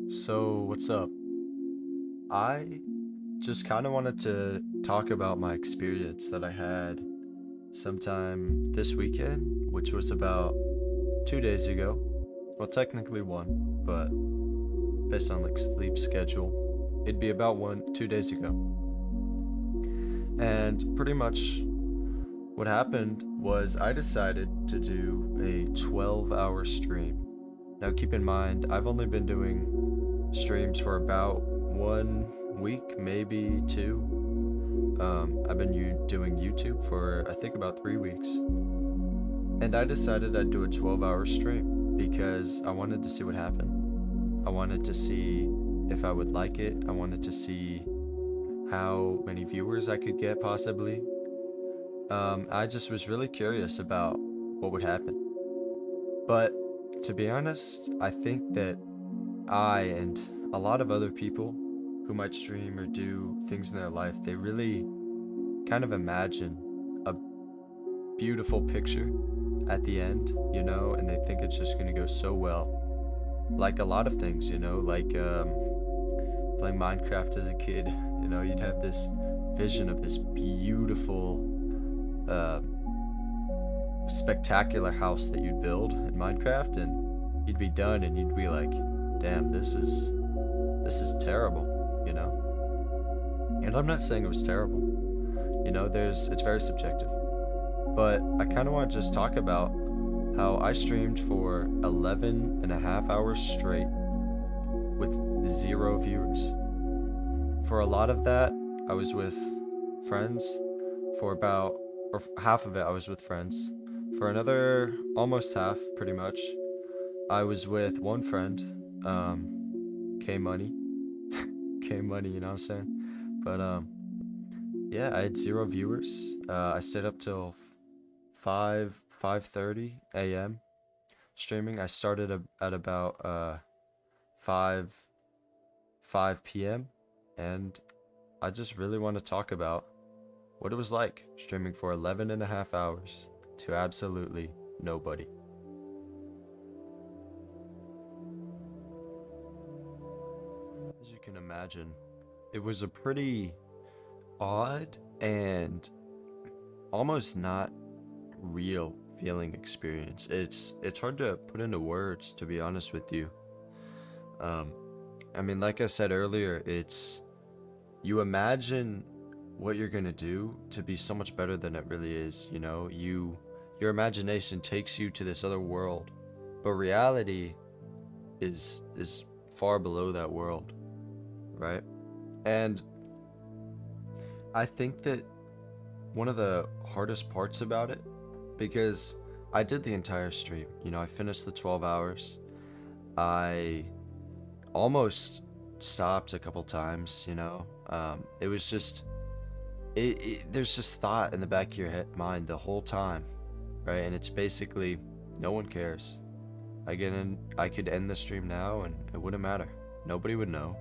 So, what's up? I just kind of wanted to talk about my experience that I had sometime this weekend, which was about 2 days ago. Well, technically one, but based on like sleep schedule, it'd be about 2 days ago. And pretty much what happened was I decided to do a 12-hour stream. Now, keep in mind, I've only been doing streams for about 1 week, maybe two. I've been doing YouTube for I think about 3 weeks, and I decided I'd do a 12-hour stream because I wanted to see what happened. I wanted to see if I would like it. I wanted to see how many viewers I could get possibly. I just was really curious about what would happen. But to be honest, I think that I and a lot of other people who might stream or do things in their life, they really kind of imagine a beautiful picture at the end, and they think it's just going to go so well. Like a lot of things, like playing Minecraft as a kid, you'd have this vision of this beautiful, uh, spectacular house that you'd build in Minecraft, and you'd be done and you'd be like, damn, this is terrible, And I'm not saying it was terrible. It's very subjective. But I kind of want to just talk about how I streamed for 11 and a half hours straight with zero viewers. For a lot of that, I was with friends. For about, or half of it, I was with friends. For another almost half, pretty much, I was with one friend, K Money. K Money, you know what I'm saying? But, yeah, I had zero viewers. I stayed up till 5:30 a.m. streaming. I started at about 5 p.m. and I just really want to talk about what it was like streaming for 11 and a half hours to absolutely nobody. As you can imagine, it was a pretty odd and almost not real feeling experience. It's hard to put into words, to be honest with you. Um, I mean, like I said earlier, it's you imagine what you're gonna do to be so much better than it really is. Your imagination takes you to this other world, but reality is far below that world, right? And I think that one of the hardest parts about it, because I did the entire stream, I finished the 12 hours. I almost stopped a couple times, it was just there's just thought in the back of your mind the whole time, right? And it's basically no one cares. I could end the stream now and it wouldn't matter. Nobody would know.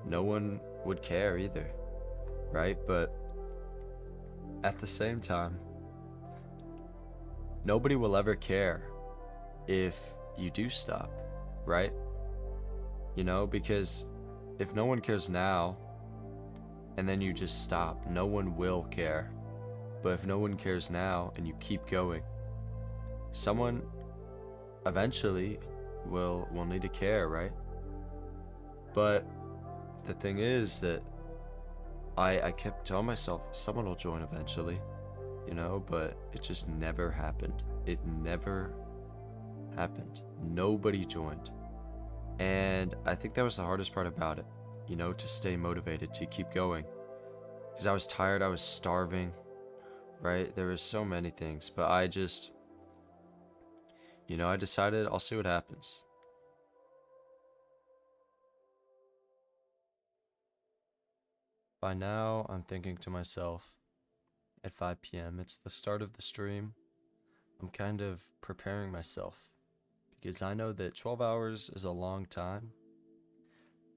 No one would care either, right? But at the same time, nobody will ever care if you do stop, right? Because if no one cares now and then you just stop, no one will care. But if no one cares now and you keep going, someone eventually will need to care, right? But the thing is that I kept telling myself someone will join eventually, but it just never happened. It never happened. Nobody joined. And I think that was the hardest part about it, to stay motivated, to keep going. Because I was tired, I was starving, right? There was so many things, but I decided I'll see what happens. By now, I'm thinking to myself, at 5 p.m., it's the start of the stream. I'm kind of preparing myself because I know that 12 hours is a long time.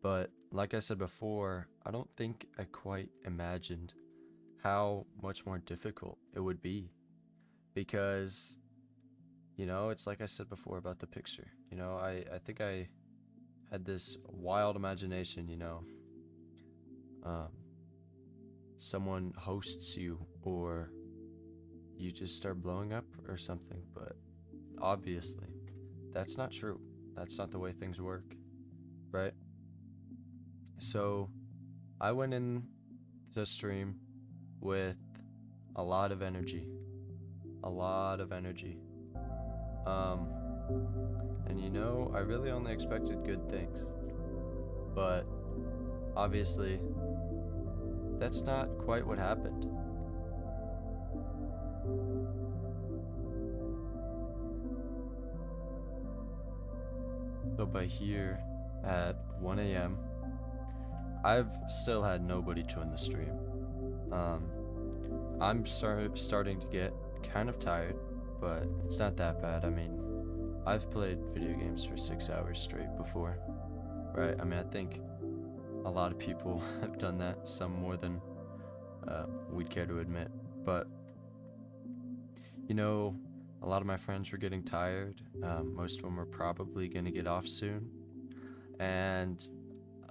But like I said before, I don't think I quite imagined how much more difficult it would be because, it's like I said before about the picture. I think I had this wild imagination, um, someone hosts you or you just start blowing up or something, but obviously that's not true. That's not the way things work, right? So I went in to stream with a lot of energy. A lot of energy. And I really only expected good things. But obviously, that's not quite what happened. So by here at 1 a.m., I've still had nobody join the stream. I'm starting to get kind of tired, but it's not that bad. I mean, I've played video games for 6 hours straight before, right? I mean, I think a lot of people have done that, some more than we'd care to admit. But, a lot of my friends were getting tired. Most of them were probably going to get off soon. And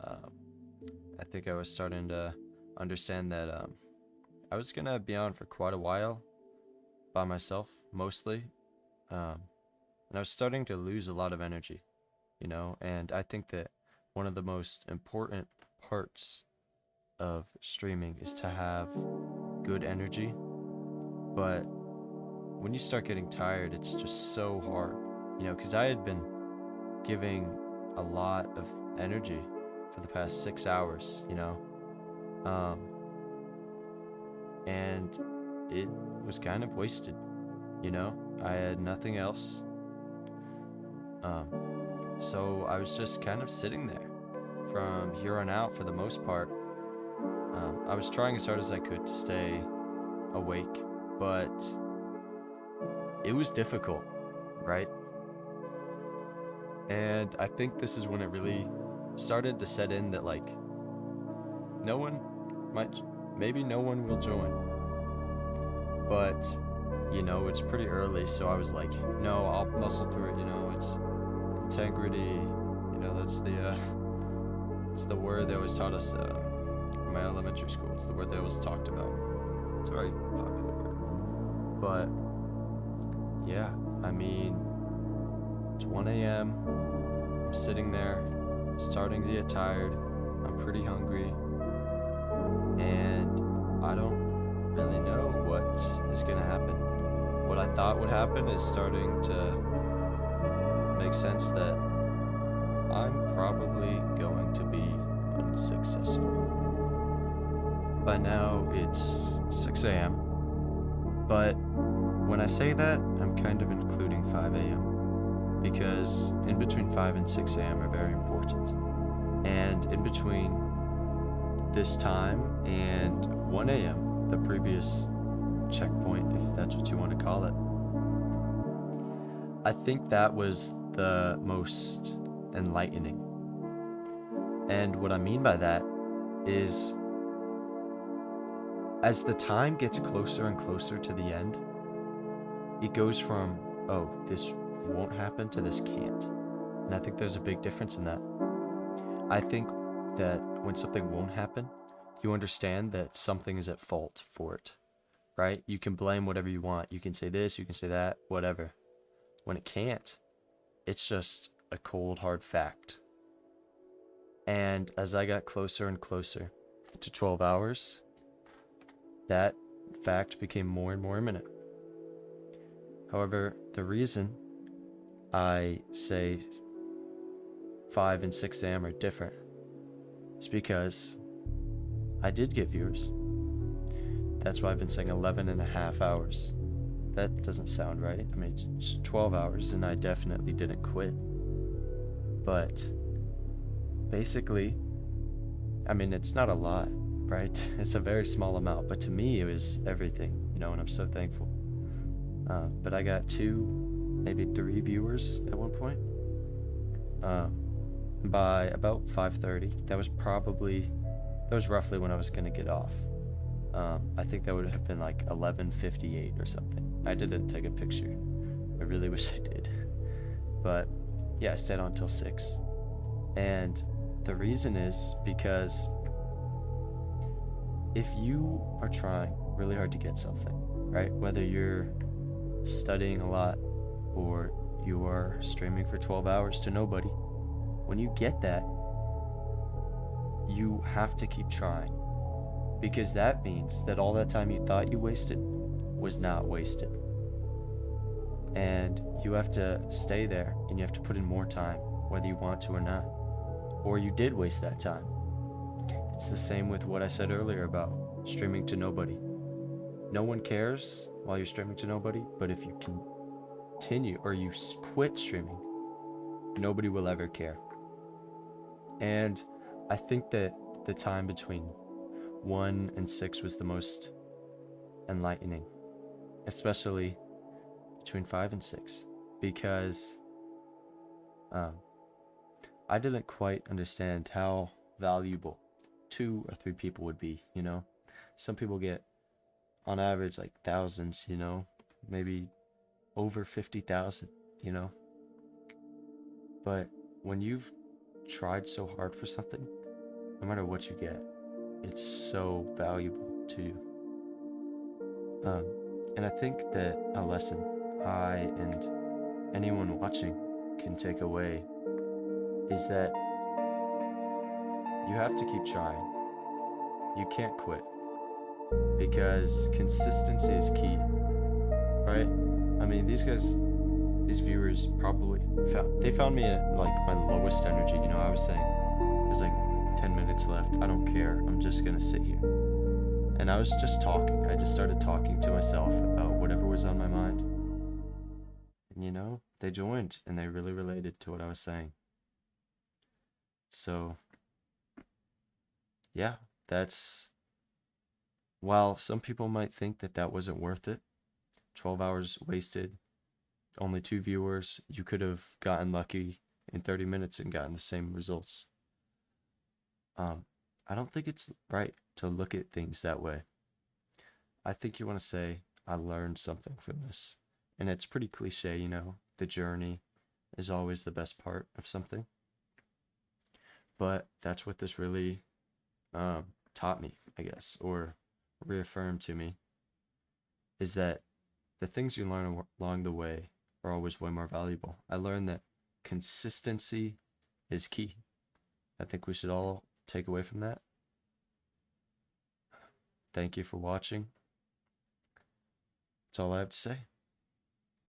I think I was starting to understand that I was going to be on for quite a while by myself, mostly. And I was starting to lose a lot of energy, and I think that one of the most important parts of streaming is to have good energy. But when you start getting tired, it's just so hard, because I had been giving a lot of energy for the past 6 hours, and it was kind of wasted, I had nothing else. So I was just kind of sitting there from here on out for the most part. I was trying as hard as I could to stay awake, but it was difficult, right? And I think this is when it really started to set in that, maybe no one will join. But, it's pretty early, so I was like, no, I'll muscle through it, it's integrity, it's the word they always taught us in my elementary school. It's the word they always talked about. It's a very popular word. But, yeah, I mean, it's 1 a.m., I'm sitting there, starting to get tired, I'm pretty hungry, and I don't really know what is going to happen. What I thought would happen is starting to make sense that I'm probably going to be unsuccessful. By now, it's 6 a.m., but when I say that, I'm kind of including 5 a.m., because in between 5 and 6 a.m. are very important. And in between this time and 1 a.m., the previous checkpoint, if that's what you want to call it, I think that was the most enlightening. And what I mean by that is, as the time gets closer and closer to the end, it goes from, oh, this won't happen, to this can't. And I think there's a big difference in that. I think that when something won't happen, you understand that something is at fault for it, right? You can blame whatever you want. You can say this, you can say that, whatever. When it can't, it's just a cold, hard fact. And as I got closer and closer to 12 hours, that fact became more and more imminent. However, the reason I say 5 and 6 a.m. are different is because I did get viewers. That's why I've been saying 11 and a half hours. That doesn't sound right. I mean, it's 12 hours, and I definitely didn't quit. But basically, I mean, it's not a lot, right? It's a very small amount, but to me, it was everything, and I'm so thankful. But I got 2, maybe 3 viewers at one point. By about 5:30, that was roughly when I was gonna get off. I think that would have been like 11:58 or something. I didn't take a picture. I really wish I did. But yeah, I stayed on until 6. And the reason is because if you are trying really hard to get something, right? Whether you're studying a lot or you are streaming for 12 hours to nobody, when you get that, you have to keep trying, because that means that all that time you thought you wasted was not wasted. And you have to stay there and you have to put in more time, whether you want to or not, or you did waste that time. It's the same with what I said earlier about streaming to nobody. No one cares while you're streaming to nobody, but if you continue or you quit streaming, nobody will ever care. And I think that the time between 1 and 6 was the most enlightening, especially between 5 and 6, because I didn't quite understand how valuable 2 or 3 people would be, you know? Some people get, on average, like thousands, you know? Maybe over 50,000, you know? But when you've tried so hard for something, no matter what you get, it's so valuable to you. And I think that a lesson I and anyone watching can take away is that you have to keep trying. You can't quit, because consistency is key, right? I mean, these viewers probably found me at like my lowest energy. You know, I was saying there's like 10 minutes left. I don't care. I'm just gonna sit here. And I was just talking. I just started talking to myself about whatever was on my mind. And you know, they joined and they really related to what I was saying. So, yeah, while some people might think that that wasn't worth it, 12 hours wasted, only 2 viewers, you could have gotten lucky in 30 minutes and gotten the same results. I don't think it's right to look at things that way. I think you want to say, I learned something from this. And it's pretty cliche, you know, the journey is always the best part of something. But that's what this really taught me, I guess, or reaffirmed to me, is that the things you learn along the way are always way more valuable. I learned that consistency is key. I think we should all take away from that. Thank you for watching. That's all I have to say.